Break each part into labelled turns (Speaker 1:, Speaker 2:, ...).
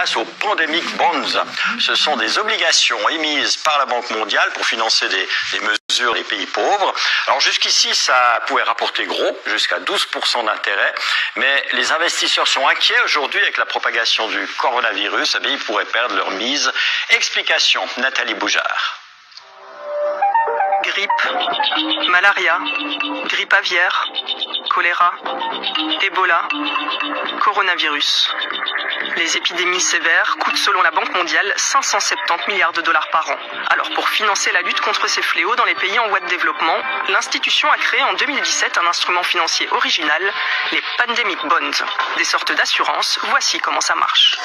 Speaker 1: s'intéresse aux pandemic bonds. Ce sont des obligations émises par la Banque mondiale pour financer des mesures des pays pauvres. Alors jusqu'ici, ça pouvait rapporter gros, jusqu'à 12% d'intérêt, mais les investisseurs sont inquiets aujourd'hui avec la propagation du coronavirus. Eh bien, ils pourraient perdre leur mise. Explication, Nathalie Boujard.
Speaker 2: Grippe, malaria, grippe aviaire, choléra, Ebola, coronavirus. Les épidémies sévères coûtent selon la Banque mondiale 570 milliards de dollars par an. Alors pour financer la lutte contre ces fléaux dans les pays en voie de développement, l'institution a créé en 2017 un instrument financier original, les Pandemic Bonds. Des sortes d'assurances, voici comment ça marche.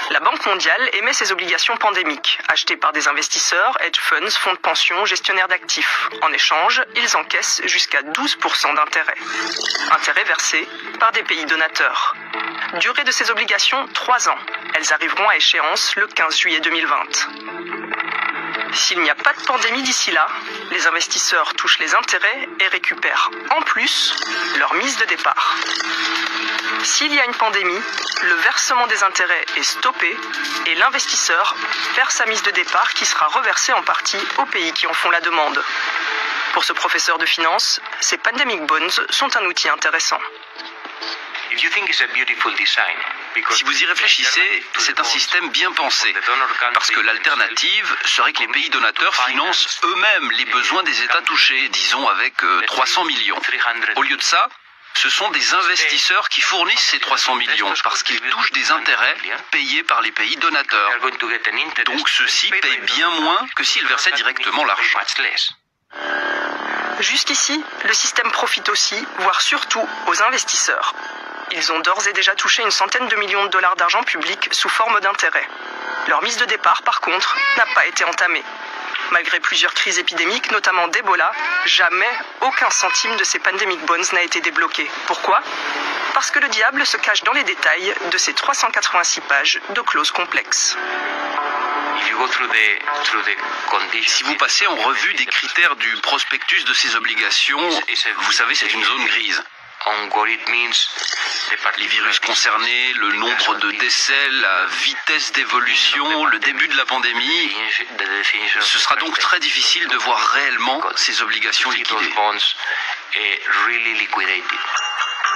Speaker 2: La Banque mondiale émet ses obligations pandémiques, achetées par des investisseurs, hedge funds, fonds de pension, gestionnaires d'actifs. En échange, ils encaissent jusqu'à 12% d'intérêt. Intérêt versé par des pays donateurs. Durée de ces obligations, 3 ans. Elles arriveront à échéance le 15 juillet 2020. S'il n'y a pas de pandémie d'ici là, les investisseurs touchent les intérêts et récupèrent en plus leur mise de départ. S'il y a une pandémie, le versement des intérêts est stoppé et l'investisseur perd sa mise de départ qui sera reversée en partie aux pays qui en font la demande. Pour ce professeur de finance, ces pandemic bonds sont un outil intéressant.
Speaker 3: Si vous y réfléchissez, c'est un système bien pensé, parce que l'alternative serait que les pays donateurs financent eux-mêmes les besoins des États touchés, disons avec 300 millions. Au lieu de ça, ce sont des investisseurs qui fournissent ces 300 millions, parce qu'ils touchent des intérêts payés par les pays donateurs. Donc ceux-ci payent bien moins que s'ils versaient directement l'argent.
Speaker 2: Jusqu'ici, le système profite aussi, voire surtout, aux investisseurs. Ils ont d'ores et déjà touché une centaine de millions de dollars d'argent public sous forme d'intérêt. Leur mise de départ, par contre, n'a pas été entamée. Malgré plusieurs crises épidémiques, notamment d'Ebola, jamais aucun centime de ces pandemic bonds n'a été débloqué. Pourquoi ? Parce que le diable se cache dans les détails de ces 386 pages de clauses complexes.
Speaker 3: Si vous passez en revue des critères du prospectus de ces obligations, vous savez, c'est une zone grise. Les virus concernés, le nombre de décès, la vitesse d'évolution, le début de la pandémie. Ce sera donc très difficile de voir réellement ces obligations liquidées.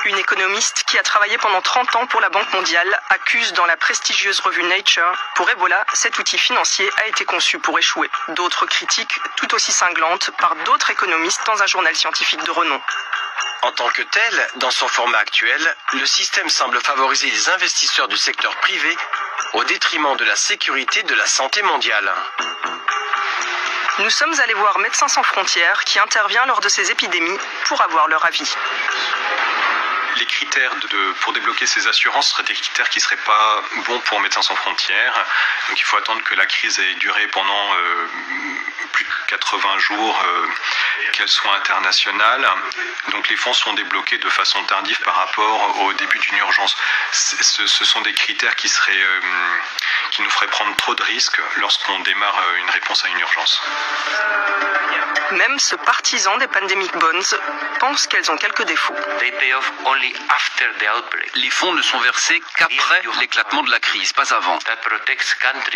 Speaker 2: Une économiste qui a travaillé pendant 30 ans pour la Banque mondiale accuse dans la prestigieuse revue Nature, pour Ebola, cet outil financier a été conçu pour échouer. D'autres critiques, tout aussi cinglantes, par d'autres économistes dans un journal scientifique de renom.
Speaker 1: En tant que tel, dans son format actuel, le système semble favoriser les investisseurs du secteur privé au détriment de la sécurité de la santé mondiale.
Speaker 2: Nous sommes allés voir Médecins sans frontières qui intervient lors de ces épidémies pour avoir leur avis.
Speaker 4: Les critères pour débloquer ces assurances seraient des critères qui ne seraient pas bons pour Médecins sans frontières. Donc il faut attendre que la crise ait duré pendant plus de 80 jours, qu'elle soit internationale. Donc les fonds sont débloqués de façon tardive par rapport au début d'une urgence. Ce sont des critères qui nous feraient prendre trop de risques lorsqu'on démarre une réponse à une urgence.
Speaker 2: Même ce partisan des pandemic bonds pense qu'elles ont quelques défauts.
Speaker 3: Les fonds ne sont versés qu'après l'éclatement de la crise, pas avant.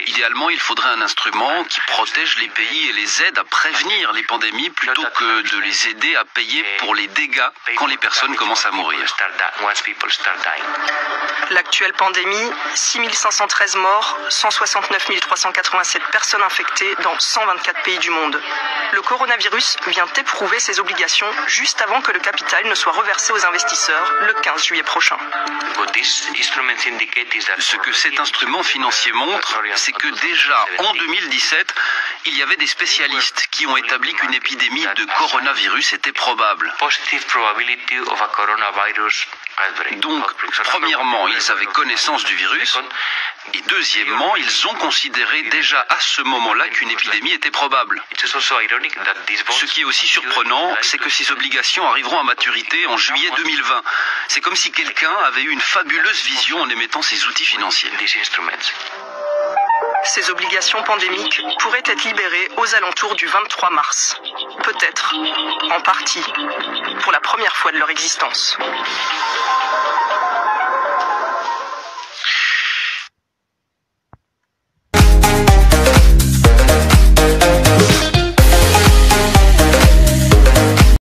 Speaker 3: Idéalement, il faudrait un instrument qui protège les pays et les aide à prévenir les pandémies plutôt que de les aider à payer pour les dégâts quand les personnes commencent à mourir.
Speaker 2: L'actuelle pandémie, 6513 morts, 169 387 personnes infectées dans 124 pays du monde. Le coronavirus vient éprouver ses obligations juste avant que le capital ne soit reversé aux investisseurs le 15 juillet prochain.
Speaker 3: Ce que cet instrument financier montre, c'est que déjà en 2017, il y avait des spécialistes qui ont établi qu'une épidémie de coronavirus était probable. Donc, premièrement, ils avaient connaissance du virus, et deuxièmement, ils ont considéré déjà à ce moment-là qu'une épidémie était probable. Ce qui est aussi surprenant, c'est que ces obligations arriveront à maturité en juillet 2020. C'est comme si quelqu'un avait eu une fabuleuse vision en émettant ces outils financiers.
Speaker 2: Ces obligations pandémiques pourraient être libérées aux alentours du 23 mars. Peut-être, en partie, pour la première fois de leur existence.